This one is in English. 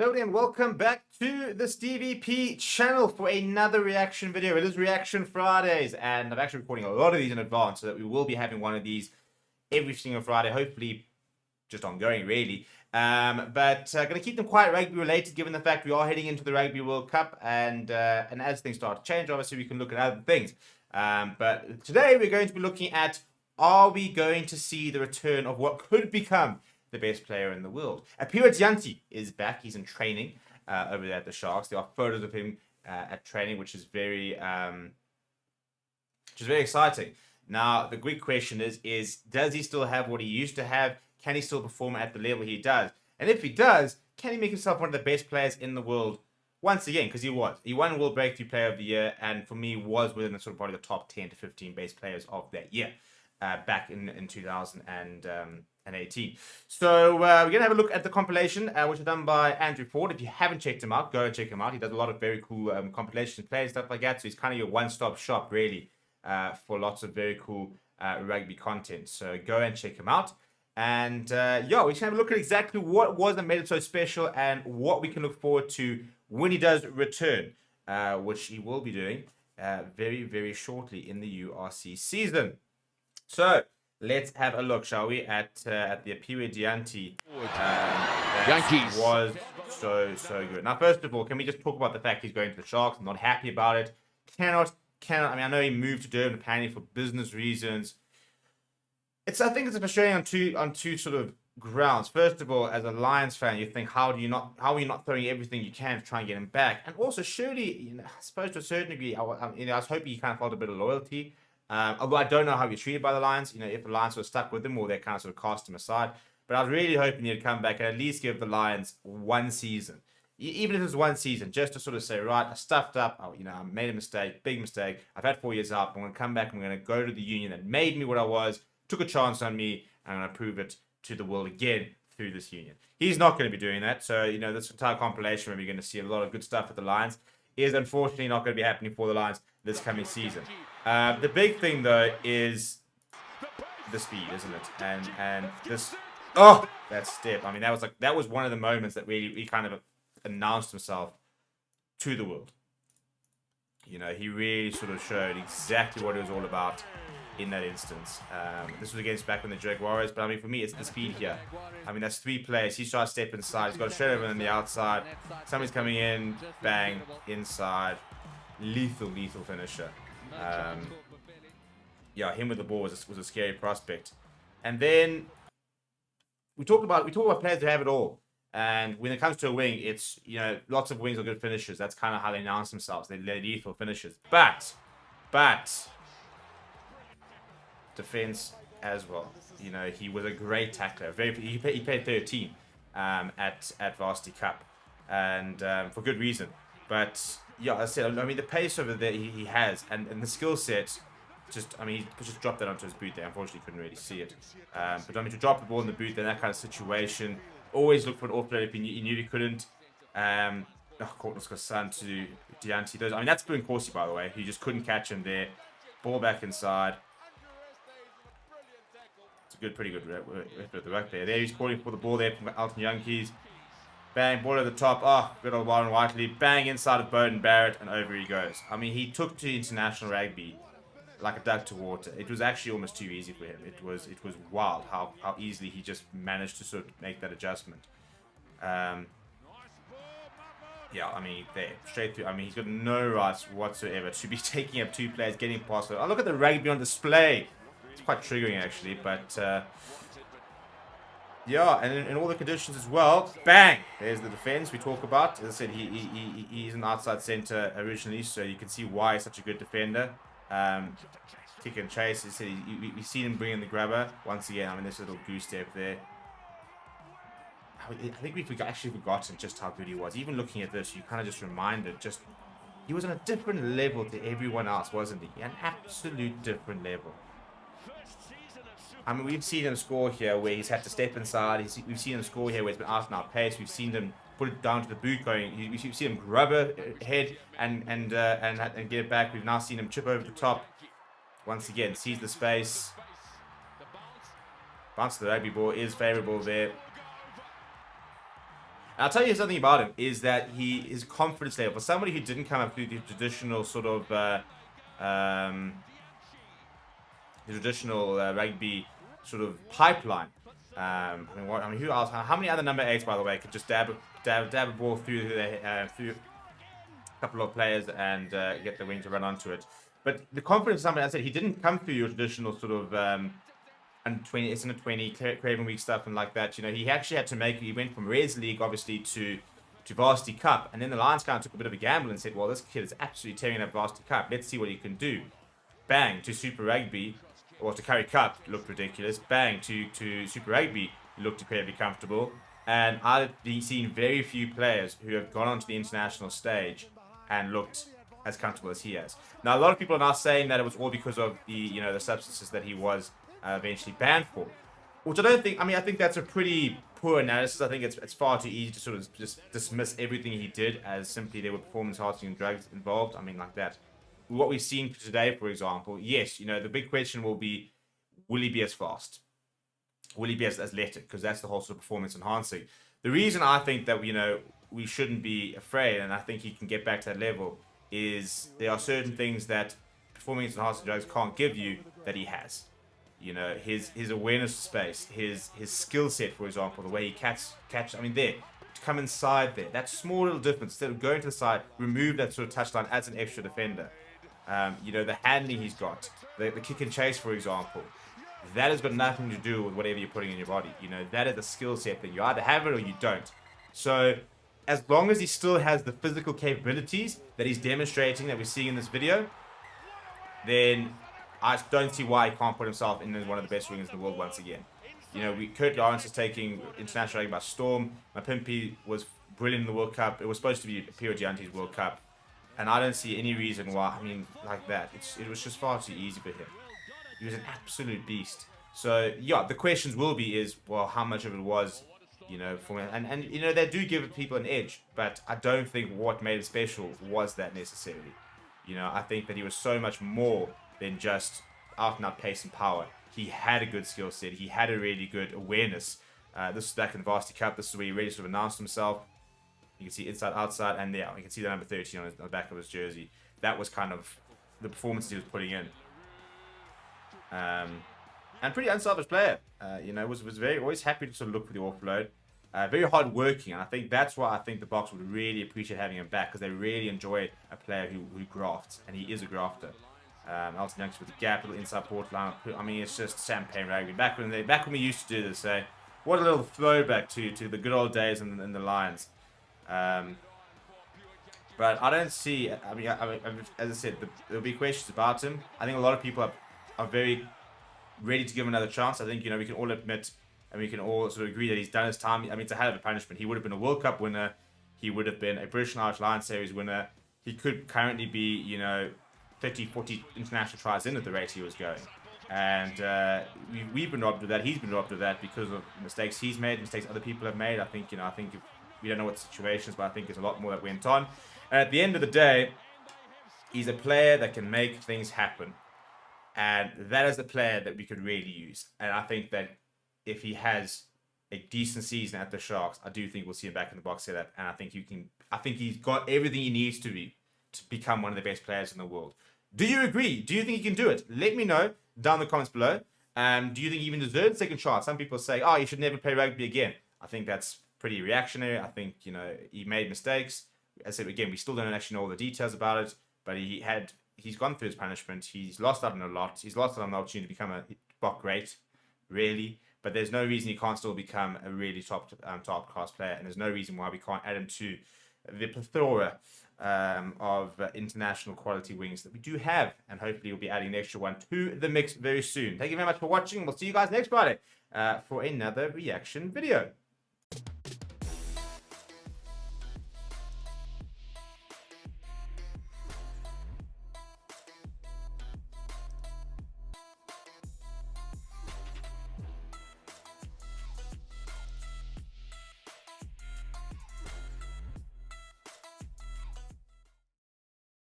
Hello and welcome back to the Stevie P channel for another reaction video. It is Reaction Fridays, and I'm actually recording a lot of these in advance so that we will be having one of these every single Friday, hopefully just ongoing, really. But going to keep them quite rugby related, given the fact we are heading into the Rugby World Cup, and as things start to change, obviously we can look at other things. But today we're going to be looking at: are we going to see the return of what could become the best player in the world? Aphiwe Dyantyi is back. He's in training over there at the Sharks. There are photos of him at training, which is very exciting. Now, the big question is does he still have what he used to have? Can he still perform at the level he does? And if he does, can he make himself one of the best players in the world once again? Because he was. He won World Breakthrough Player of the Year, and for me was within the sort of probably the top 10 to 15 best players of that year back in 2018. So we're going to have a look at the compilation, which is done by Andrew Ford. If you haven't checked him out, go and check him out. He does a lot of very cool compilations, plays, stuff like that. So he's kind of your one-stop shop, really, for lots of very cool rugby content. So go and check him out. And yeah, we can have a look at exactly what was that made it so special and what we can look forward to when he does return, which he will be doing very, very shortly in the URC season. So let's have a look, shall we, at the Aphiwe Dyantyi. That was so good. Now, first of all, can we just talk about the fact he's going to the Sharks? I'm not happy about it. Cannot. I mean, I know he moved to Durban apparently for business reasons. I think it's frustrating on two sort of grounds. First of all, as a Lions fan, you think, how are you not throwing everything you can to try and get him back? And also, surely, I suppose to a certain degree, I was hoping he kind of felt a bit of loyalty. Although I don't know how he's treated by the Lions. If the Lions were stuck with him or they kind of sort of cast him aside. But I was really hoping he'd come back and at least give the Lions one season. Even if it was one season, just to sort of say, right, I stuffed up. I made a mistake, big mistake. I've had 4 years out. I'm going to come back. I'm going to go to the union that made me what I was, took a chance on me, and I'm going to prove it to the world again through this union. He's not going to be doing that. So, this entire compilation where we're going to see a lot of good stuff with the Lions is unfortunately not going to be happening for the Lions this coming season. The big thing, though, is the speed, isn't it? And this, that step. I mean, that was one of the moments that really he kind of announced himself to the world. He really sort of showed exactly what it was all about in that instance. This was against back when the Drake Warriors, but I mean, for me, it's the speed here. I mean, that's 3 players. He's trying to step inside. He's got a straight over on the outside. Somebody's coming in, bang, inside. Lethal finisher. Yeah, him with the ball was a scary prospect. And then we talk about players that have it all. And when it comes to a wing, it's lots of wings are good finishers. That's kind of how they announce themselves. They're lethal finishers. But defense as well. He was a great tackler. He played 13 at Varsity Cup, and for good reason. But yeah, as I said, I mean the pace over there he has, and the skill set. He just dropped that onto his boot there. Unfortunately, couldn't really see it. But I mean, to drop the ball in the boot in that kind of situation, always look for an offload if he knew he couldn't. Courtney's got son to Dyantyi. I mean, that's Boone Corsi, by the way. He just couldn't catch him there. Ball back inside. It's a pretty good the back there. There he's calling for the ball there from Alton Yankees. Bang, ball at the top. Good old Warren Whiteley. Bang inside of Bowden Barrett, and over he goes. I mean, he took to international rugby like a duck to water. It was actually almost too easy for him. It was wild how easily he just managed to sort of make that adjustment. Yeah, I mean, there, straight through. I mean, he's got no rights whatsoever to be taking up 2 players, getting past it. Look at the rugby on display. It's quite triggering, actually, but yeah, and in all the conditions as well. Bang! There's the defense we talk about. As I said, he's an outside center originally, so you can see why he's such a good defender. Kick and chase. As I said, we've seen him bring in the grabber once again. I mean, this little goose step there. I think we've actually forgotten just how good he was. Even looking at this, you kind of just reminded, he was on a different level to everyone else, wasn't he? An absolute different level. I mean, we've seen him score here where he's had to step inside. We've seen him score here where he's been out and out pace. We've seen him put it down to the boot going. We've seen him grab a head and get it back. We've now seen him chip over the top. Once again, sees the space. Bounce to the rugby ball is favourable there. And I'll tell you something about him is that his confidence level, for somebody who didn't come up through the traditional sort of um, rugby sort of pipeline. I mean, who else? How many other number 8s, by the way, could just dab a ball through through a couple of players and get the wing to run onto it? But the confidence, somebody I said, he didn't come through your traditional sort of under 20, it's in a 20 Craven Week stuff and like that. You know, he actually had to make. He went from Res League obviously to Varsity Cup, and then the Lions kind of took a bit of a gamble and said, well, this kid is absolutely tearing up Varsity Cup. Let's see what he can do. Bang to Super Rugby. Or to Currie Cup, looked ridiculous. Bang to Super Rugby, looked incredibly comfortable. And I've seen very few players who have gone onto the international stage and looked as comfortable as he has. Now, a lot of people are now saying that it was all because of the substances that he was eventually banned for, which I don't think. I mean, I think that's a pretty poor analysis. I think it's far too easy to sort of just dismiss everything he did as simply there were performance-enhancing drugs involved. I mean, like that. What we've seen today, for example, yes, the big question will be, will he be as fast? Will he be as athletic? Because that's the whole sort of performance enhancing. The reason I think that, we shouldn't be afraid, and I think he can get back to that level, is there are certain things that performance enhancing drugs can't give you that he has. His awareness of space, his skill set, for example, the way he catch. I mean, to come inside there, that small little difference, instead of going to the side, remove that sort of touchline as an extra defender. The handling he's got, the kick and chase, for example, that has got nothing to do with whatever you're putting in your body. That is a skill set that you either have it or you don't. So, as long as he still has the physical capabilities that he's demonstrating, that we're seeing in this video, then I don't see why he can't put himself in as one of the best wingers in the world once again. Kurt Lawrence is taking international rugby by storm. Mapimpi was brilliant in the World Cup. It was supposed to be Aphiwe Dyantyi's World Cup. And I don't see any reason why, like that. It was just far too easy for him. He was an absolute beast. So, yeah, the questions will be well, how much of it was, for him. And they do give people an edge. But I don't think what made it special was that necessarily. I think that he was so much more than just out-and-out pace and power. He had a good skill set. He had a really good awareness. This was back in the Varsity Cup. This is where he really sort of announced himself. You can see inside, outside, and there. You can see the number 13 on the back of his jersey. That was kind of the performance he was putting in. And pretty unselfish player. Was very always happy to sort of look for the offload. Very hard working, and I think that's why I think the Boks would really appreciate having him back, because they really enjoy a player who grafts, and he is a grafter. Elton Youngster with the gap, little inside port line. I mean, it's just champagne rugby. Back when we used to do this, what a little throwback to the good old days in the Lions. But I don't see. I mean, as I said, there'll be questions about him. I think a lot of people are very ready to give him another chance. I think we can all admit, and we can all sort of agree that he's done his time. I mean, it's a hell of a punishment. He would have been a World Cup winner. He would have been a British and Irish Lions Series winner. He could currently be, 30, 40 international tries in at the rate he was going. And we've been robbed of that. He's been robbed of that because of mistakes he's made, mistakes other people have made. I think, if we don't know what the situation is, but I think there's a lot more that went on. And at the end of the day, he's a player that can make things happen. And that is the player that we could really use. And I think that if he has a decent season at the Sharks, I do think we'll see him back in the Boks setup. And I think he's got everything he needs to become one of the best players in the world. Do you agree? Do you think he can do it? Let me know down in the comments below. Do you think he even deserves a second chance? Some people say, he should never play rugby again. I think that's pretty reactionary. I think, he made mistakes. As I said, again, we still don't actually know all the details about it, but he's gone through his punishment. He's lost out on a lot. He's lost out on the opportunity to become a Bok great, really. But there's no reason he can't still become a really top class player, and there's no reason why we can't add him to the plethora of international quality wings that we do have, and hopefully we'll be adding an extra one to the mix very soon. Thank you very much for watching. We'll see you guys next Friday for another reaction video.